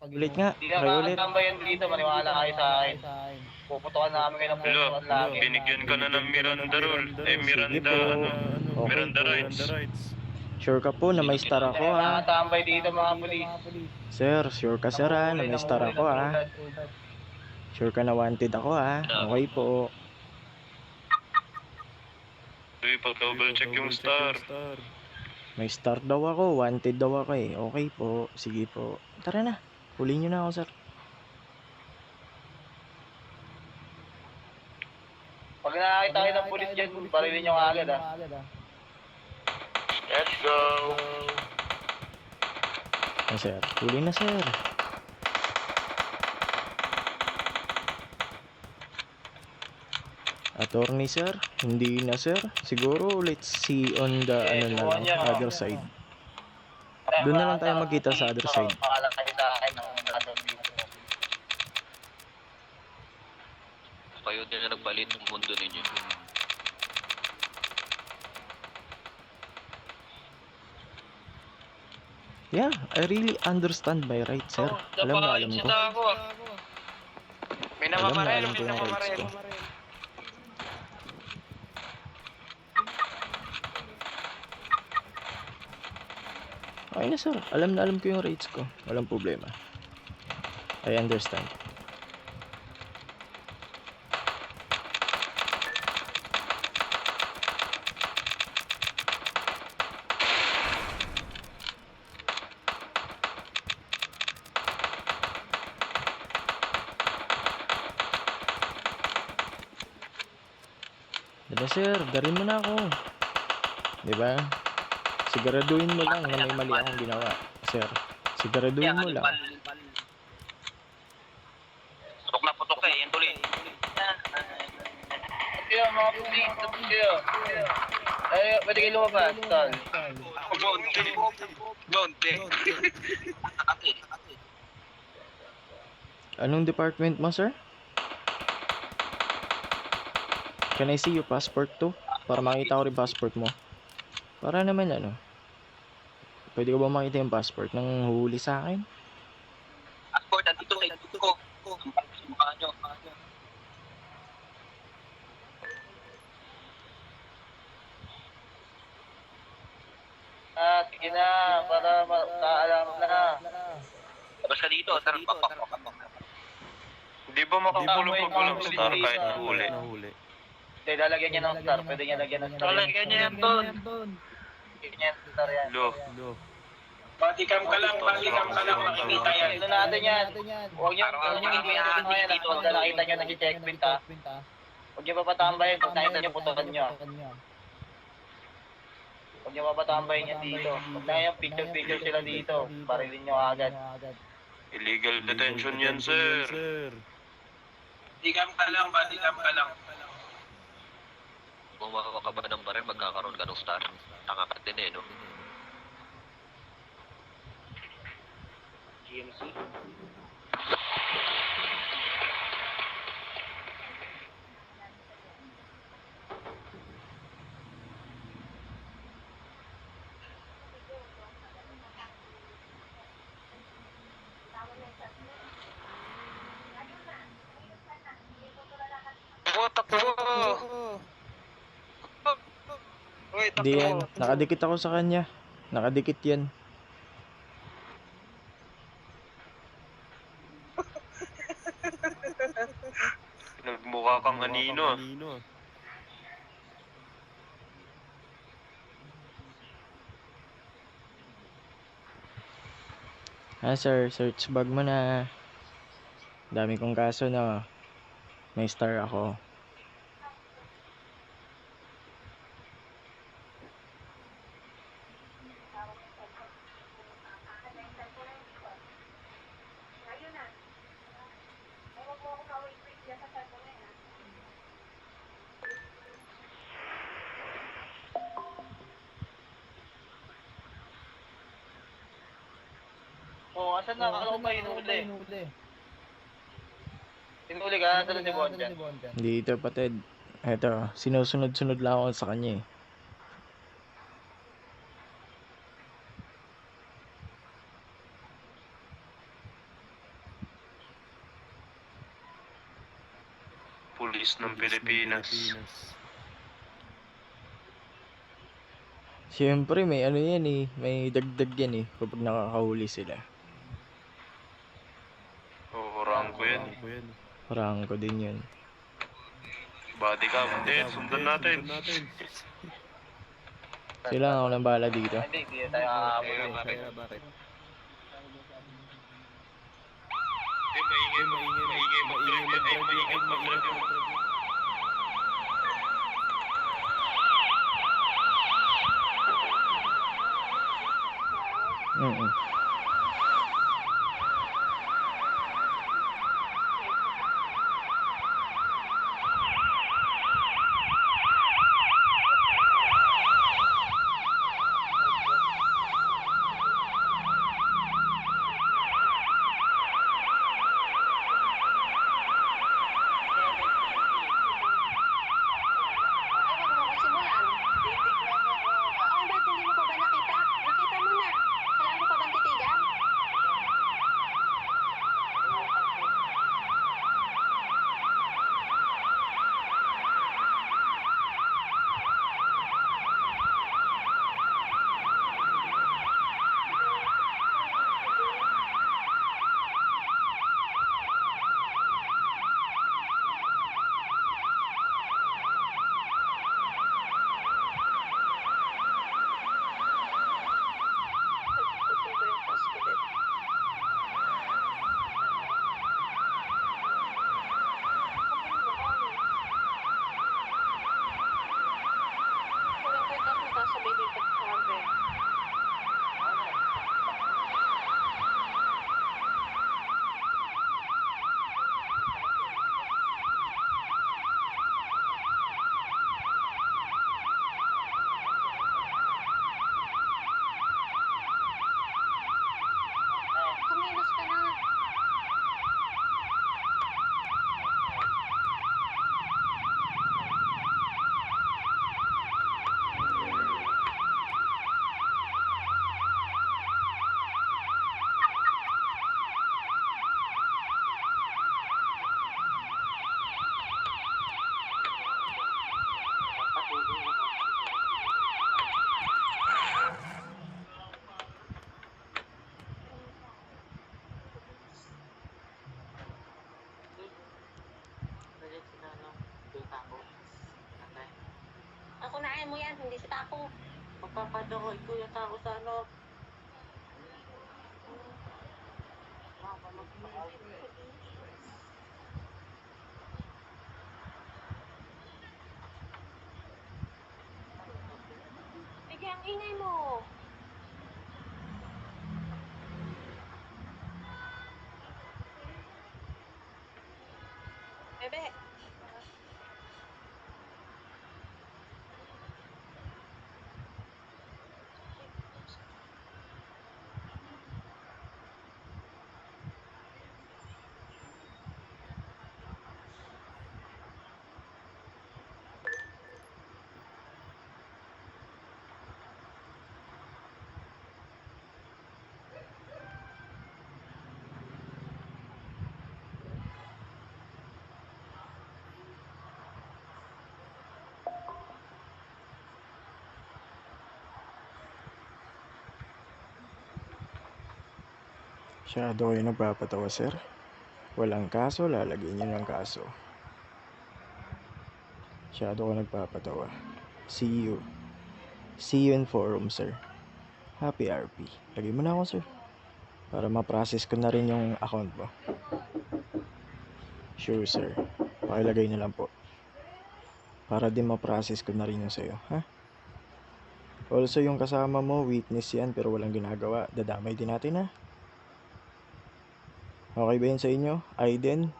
Ulit nga. Hindi na May ulit. makatambayan dito, maniwala kayo sa akin. Puputukan namin kayo ng puputukan lagi. Binigyan ka na ng Miranda rule. Sige po. Okay Miranda po. rights. Sure ka po na may star ako Hindi ha? makatambay dito mga pulis. Sir, sure ka sir ha na may star ako ha? Sure ka na wanted ako ha? Okay po. Double check yung star. May star daw ako, wanted daw ako eh. Okay po, sige po. Tara na, huli nyo na ako sir. Pag nakakita kayo ng pulis dyan, barilin nyo agad ha. Let's go. Ah, sir, huli na sir. Attorney sir, hindi na sir. Siguro let's see on the other side. Doon na lang tayo magkita sa other side. Pakalang kayo sa akin ng atong dito. Kayo din na nagpalit ng mundo ninyo. Yeah, I really understand my rights sir. Alam ko. May Alam ko yung rights ko. Okay na sir, alam ko yung rates ko. Walang problema. I understand. Diba sir, garin mo na ako. Diba? Siguraduhin mo lang na may mali akong ginawa, sir. Siguraduhin mo lang. Putok na putok eh, yan tuloy. Kaya mga pulis, tapos kayo. Ay, pwede kayo lumabas, tol. Bonte. Anong department mo, sir? Can I see your passport too? Para makita ko rin passport mo. Para naman ano. Pwede ko ba makita yung passport nang huli sa akin? Passport, andito ko. Mukha nyo. Sige na, para makaalam na. Labas ka dito, sarap papak. Di ba makakulong pag walang star kahit huli? Hindi, lalagyan niya ng star. Pwede niya lagyan ng star. Lalagyan niya yan doon. Lagyan niya ng star yan. Lo. Bodycam ka lang, makikita yan. Ito natin yan. Huwag niyo i-edit mo yan. Huwag na nakita niyo nag-checkpoint ha. Huwag niyo papatambayin kung nakita niyo putukan niyo. Huwag niyo papatambayin yan dito. Huwag na yung picture sila dito. Barilin niyo agad. Illegal detention yan, sir. Bodycam ka lang. Kung makakaka ba ng baril, magkakaroon ka ng star. Tanga ka din eh, no? GMC. Hindi yan. Nakadikit ako sa kanya. Nakadikit yan. Nagmukha kang anino. Sir, search bag mo na. Dami kong kaso na. May star ako. Asan na? Akala ko pa hinuli. Hinuli ka? Dala si Bon dyan. Dito patid. Eto, sinusunod-sunod lang ako sa kanya eh. Pulis ng Pilipinas. Siyempre, may ano yan eh. May dagdag yan eh. Kapag nakakahuli sila. Oo, rango yan. Parang ko din yun. Body cam. Hindi, sundan natin. Sila ako nang bahala dito. Hindi tayo aabot. Maingay mag-drive. Mm. Kumilos ka na. Ako na mo yan, hindi si Tako. Magpapadakoy ko yung tao sa ano. Sige, ang ingay mo. Bebe. Masyado kayo nagpapatawa, sir. Walang kaso, lalagyan nyo ng kaso. Masyado ko nagpapatawa. See you. See you in forum, sir. Happy RP. Lagay mo na ako, sir. Para ma-process ko na rin yung account mo. Sure, sir. Pakilagay na lang po. Para din ma-process ko na rin yung sa'yo, ha? Also, yung kasama mo, witness yan pero walang ginagawa. Dadamay din natin, ha? Okay ba yun sa inyo? Aiden?